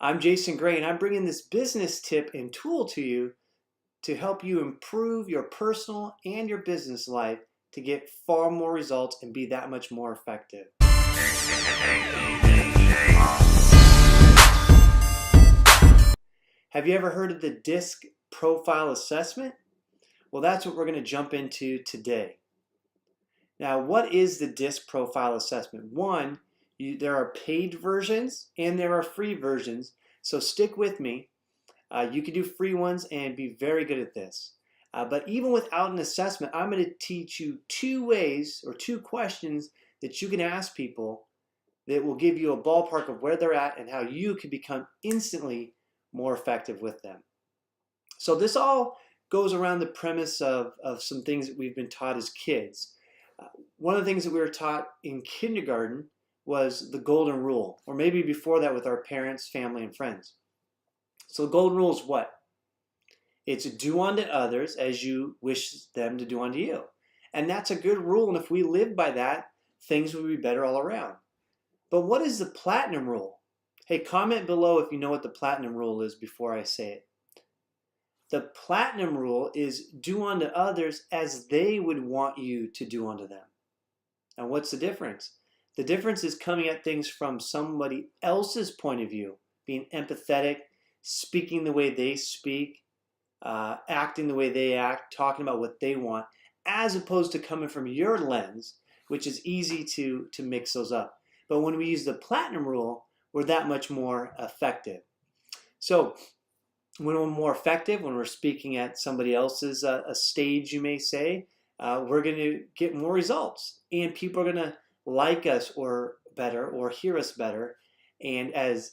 I'm Jason Gray, and I'm bringing this business tip and tool to you to help you improve your personal and your business life to get far more results and be that much more effective. Have you ever heard of the DISC profile assessment? Well, that's what we're going to jump into today. Now, what is the DISC profile assessment? One, there are paid versions and there are free versions, so stick with me. You can do free ones and be very good at this. But even without an assessment, I'm going to teach you two ways or two questions that you can ask people that will give you a ballpark of where they're at and how you can become instantly more effective with them. So this all goes around the premise of some things that we've been taught as kids. One of the things that we were taught in kindergarten was the golden rule, or maybe before that with our parents, family, and friends. So the golden rule is what? It's do unto others as you wish them to do unto you. And that's a good rule, and if we live by that, things will be better all around. But what is the platinum rule? Hey, comment below if you know what the platinum rule is before I say it. The platinum rule is do unto others as they would want you to do unto them. Now what's the difference? The difference is coming at things from somebody else's point of view, being empathetic, speaking the way they speak, acting the way they act, talking about what they want, as opposed to coming from your lens, which is easy to mix those up. But when we use the platinum rule, we're that much more effective. So when we're more effective, when we're speaking at somebody else's a stage, you may say, we're going to get more results, and people are going to like us or better or hear us better. And as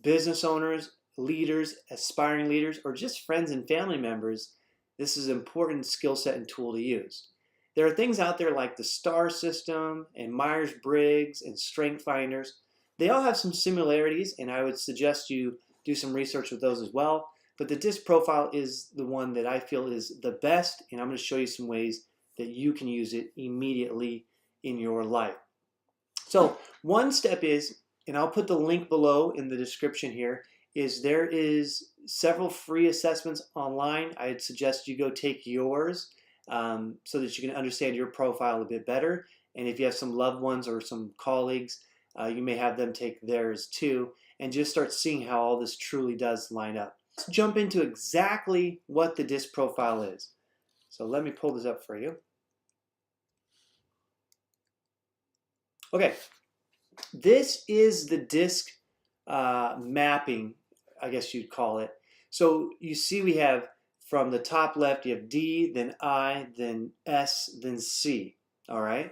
business owners, leaders, aspiring leaders, or just friends and family members, this is an important skill set and tool to use. There are things out there like the STAR system and Myers-Briggs and Strength Finders. They all have some similarities, and I would suggest you do some research with those as well. But the DISC profile is the one that I feel is the best, and I'm going to show you some ways that you can use it immediately in your life. So one step is, and I'll put the link below in the description here, is there is several free assessments online. I'd suggest you go take yours so that you can understand your profile a bit better. And if you have some loved ones or some colleagues, you may have them take theirs too, and just start seeing how all this truly does line up. Let's jump into exactly what the DISC profile is. So let me pull this up for you. Okay, this is the DISC mapping, I guess you'd call it. So you see we have from the top left, you have D, then I, then S, then C, all right?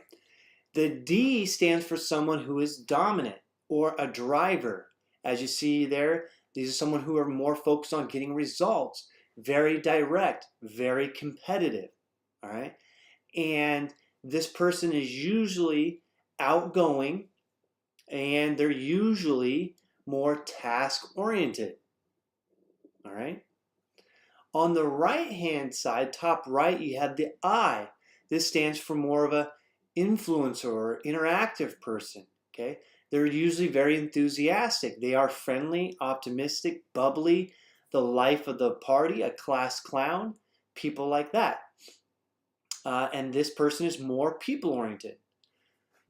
The D stands for someone who is dominant or a driver. As you see there, these are someone who are more focused on getting results, very direct, very competitive, all right? And this person is usually outgoing, and they're usually more task-oriented, all right? On the right-hand side, top right, you have the I. This stands for more of a influencer or interactive person, okay? They're usually very enthusiastic. They are friendly, optimistic, bubbly, the life of the party, a class clown, people like that. And this person is more people-oriented.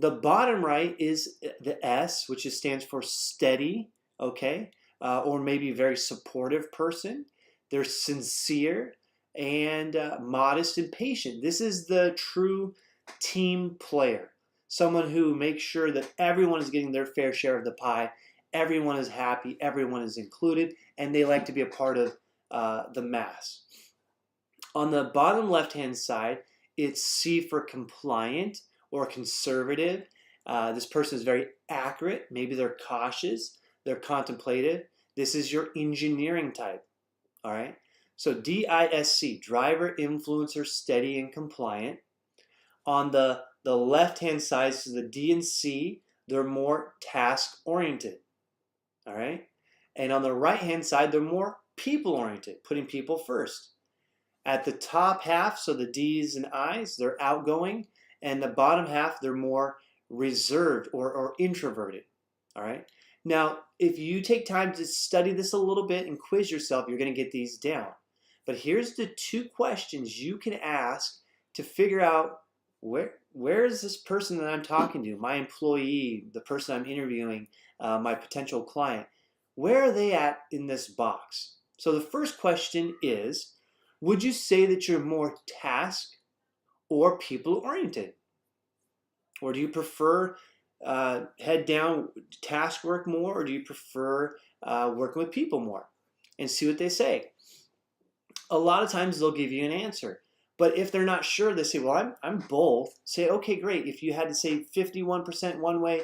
The bottom right is the S, which stands for steady, okay? Or maybe very supportive person. They're sincere and modest and patient. This is the true team player. Someone who makes sure that everyone is getting their fair share of the pie, everyone is happy, everyone is included, and they like to be a part of the mass. On the bottom left-hand side, it's C for compliant or conservative. This person is very accurate. Maybe they're cautious, they're contemplative. This is your engineering type, all right? So D.I.S.C, driver, influencer, steady, and compliant. On the left-hand side, so the D and C, they're more task-oriented, all right? And on the right-hand side, they're more people-oriented, putting people first. At the top half, so the D's and I's, they're outgoing, and the bottom half, they're more reserved or introverted, all right? Now, if you take time to study this a little bit and quiz yourself, you're going to get these down. But here's the 2 questions you can ask to figure out where is this person that I'm talking to, my employee, the person I'm interviewing, my potential client, where are they at in this box? So the first question is, would you say that you're more task or people-oriented? Or do you prefer head down task work more, or do you prefer working with people more? And see what they say. A lot of times they'll give you an answer. But if they're not sure, they say, well, I'm both. Say, okay, great. If you had to say 51% one way,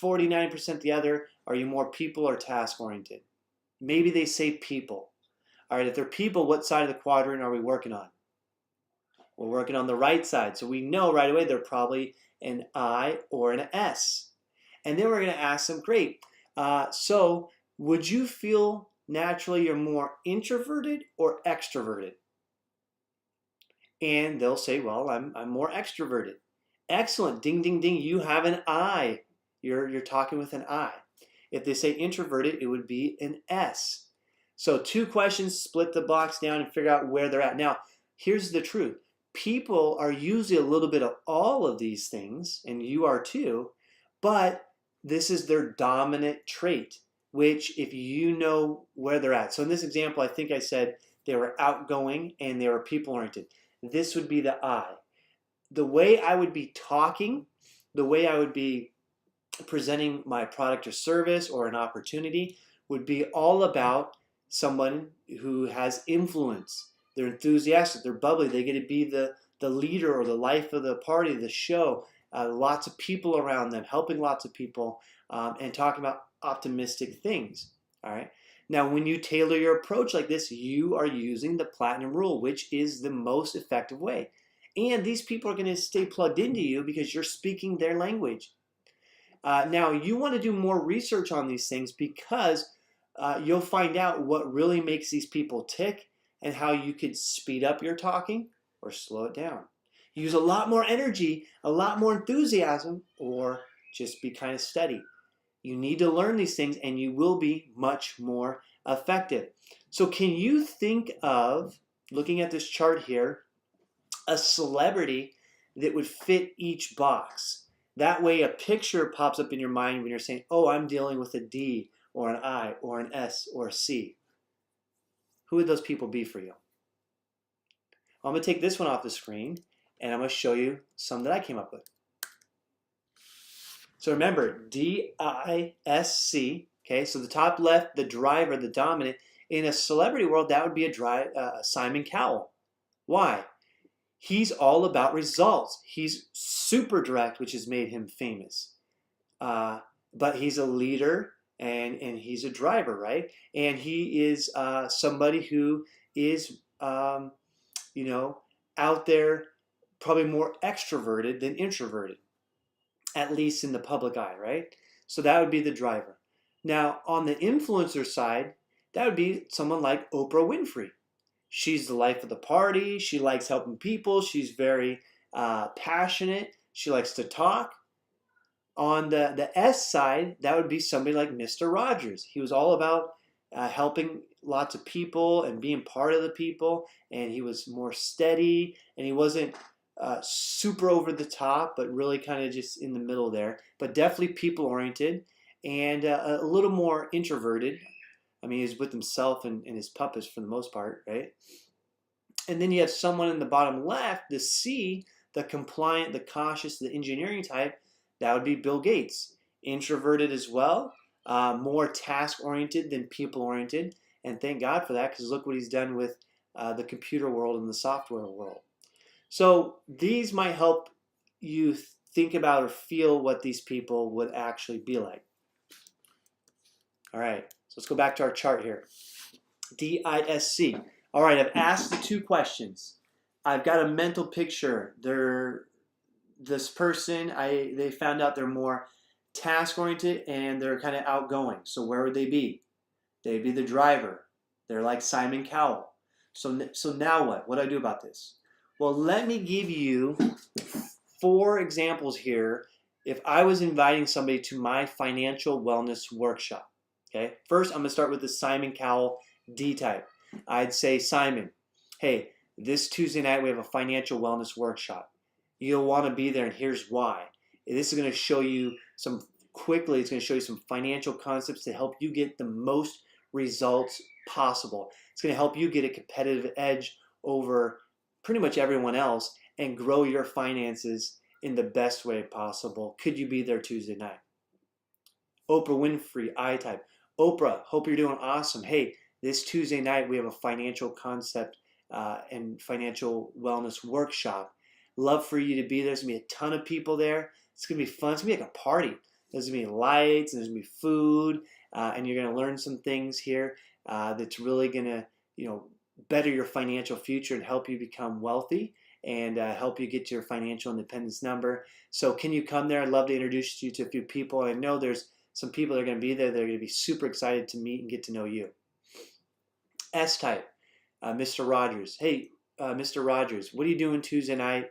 49% the other, are you more people or task oriented? Maybe they say people. All right, if they're people, what side of the quadrant are we working on? We're working on the right side. So we know right away they're probably an I or an S. And then we're going to ask them, great. So would you feel naturally you're more introverted or extroverted? And they'll say, well, I'm more extroverted. Excellent. Ding, ding, ding. You have an I. You're talking with an I. If they say introverted, it would be an S. So 2 questions, split the box down and figure out where they're at. Now, here's the truth. People are usually a little bit of all of these things, and you are too, but this is their dominant trait, which if you know where they're at. So in this example, I think I said they were outgoing and they were people-oriented. This would be the I. The way I would be talking, the way I would be presenting my product or service or an opportunity would be all about someone who has influence. They're enthusiastic, they're bubbly, they get to be the leader or the life of the party, the show. Lots of people around them, helping lots of people, and talking about optimistic things. All right. Now, when you tailor your approach like this, you are using the platinum rule, which is the most effective way. And these people are going to stay plugged into you because you're speaking their language. Now, you want to do more research on these things because you'll find out what really makes these people tick and how you could speed up your talking or slow it down. Use a lot more energy, a lot more enthusiasm, or just be kind of steady. You need to learn these things and you will be much more effective. So can you think of, looking at this chart here, a celebrity that would fit each box? That way a picture pops up in your mind when you're saying, oh, I'm dealing with a D or an I or an S or a C. Who would those people be for you? I'm going to take this one off the screen and I'm going to show you some that I came up with. So remember, D.I.S.C, okay, so the top left, the driver, the dominant. In a celebrity world, that would be a Simon Cowell. Why? He's all about results. He's super direct, which has made him famous. But he's a leader and he's a driver, right? And he is somebody who is, out there, probably more extroverted than introverted, at least in the public eye, right? So that would be the driver. Now, on the influencer side, that would be someone like Oprah Winfrey. She's the life of the party. She likes helping people. She's very passionate. She likes to talk. On the S side, that would be somebody like Mr. Rogers. He was all about helping lots of people and being part of the people. And he was more steady. And he wasn't super over the top, but really kind of just in the middle there. But definitely people-oriented and a little more introverted. I mean, he's with himself and his puppets for the most part, right? And then you have someone in the bottom left, the C, the compliant, the cautious, the engineering type. That would be Bill Gates. Introverted as well, more task-oriented than people-oriented. And thank God for that, because look what he's done with the computer world and the software world. So these might help you think about or feel what these people would actually be like. All right, so let's go back to our chart here. D.I.S.C. All right, I've asked the 2 questions. I've got a mental picture. This person, they found out they're more task-oriented and they're kind of outgoing. So where would they be? They'd be the driver. They're like Simon Cowell. So now what? What do I do about this? Well, let me give you 4 examples here if I was inviting somebody to my financial wellness workshop, okay, first I'm going to start with the Simon Cowell D type. I'd say, Simon, hey, this Tuesday night we have a financial wellness workshop. You'll want to be there, and here's why. This is going to show you some, quickly, it's going to show you some financial concepts to help you get the most results possible. It's going to help you get a competitive edge over pretty much everyone else and grow your finances in the best way possible. Could you be there Tuesday night? Oprah Winfrey, I type. Oprah, hope you're doing awesome. Hey, this Tuesday night we have a financial concept and financial wellness workshop. Love for you to be there. There's going to be a ton of people there. It's going to be fun. It's going to be like a party. There's going to be lights, and there's going to be food, and you're going to learn some things here that's really going to, better your financial future and help you become wealthy and help you get to your financial independence number. So can you come there? I'd love to introduce you to a few people. I know there's some people that are going to be there that are going to be super excited to meet and get to know you. S type, Mr. Rogers. Hey, Mr. Rogers, what are you doing Tuesday night?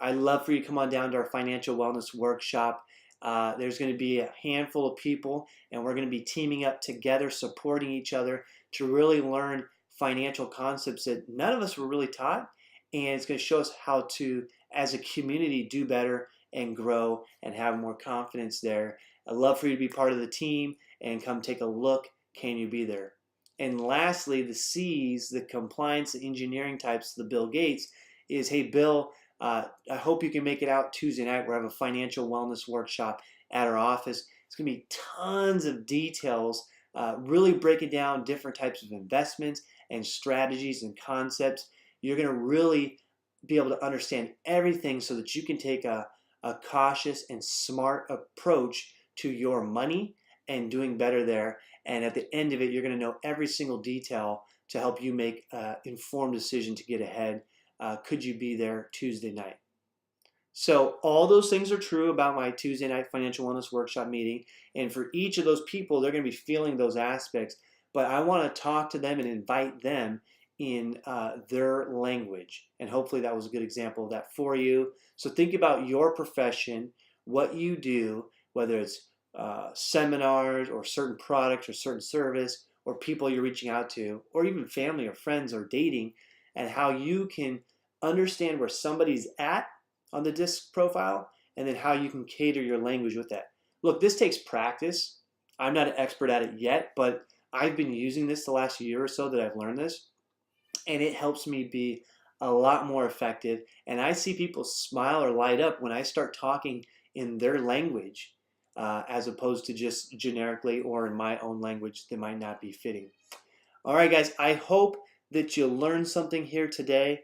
I'd love for you to come on down to our financial wellness workshop. There's going to be a handful of people, and we're going to be teaming up together, supporting each other to really learn financial concepts that none of us were really taught, and it's going to show us how to, as a community, do better and grow and have more confidence there. I'd love for you to be part of the team and come take a look. Can you be there? And lastly, the C's, the compliance, the engineering types, the Bill Gates, is, hey, Bill, I hope you can make it out Tuesday night. We're having a financial wellness workshop at our office. It's going to be tons of details, really breaking down different types of investments and strategies and concepts. You're going to really be able to understand everything so that you can take a cautious and smart approach to your money and doing better there. And at the end of it, you're going to know every single detail to help you make an informed decision to get ahead. Could you be there Tuesday night? So all those things are true about my Tuesday night financial wellness workshop meeting. And for each of those people, they're going to be feeling those aspects. But I want to talk to them and invite them in their language. And hopefully that was a good example of that for you. So think about your profession, what you do, whether it's seminars or certain products or certain service or people you're reaching out to, or even family or friends or dating, and how you can understand where somebody's at on the DISC profile, and then how you can cater your language with that. Look, this takes practice. I'm not an expert at it yet, but I've been using this the last year or so that I've learned this, and it helps me be a lot more effective. And I see people smile or light up when I start talking in their language as opposed to just generically or in my own language that might not be fitting. All right, guys, I hope that you learned something here today.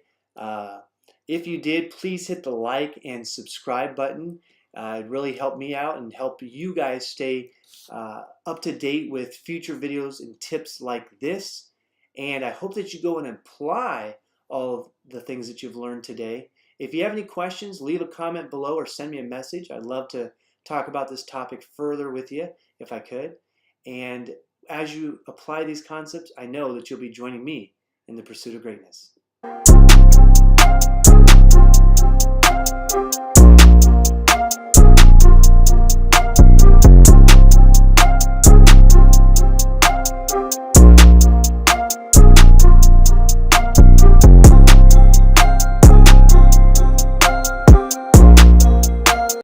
If you did, please hit the like and subscribe button. It really helped me out and help you guys stay up to date with future videos and tips like this. And I hope that you go and apply all of the things that you've learned today. If you have any questions, leave a comment below or send me a message. I'd love to talk about this topic further with you if I could. And as you apply these concepts, I know that you'll be joining me in the pursuit of greatness.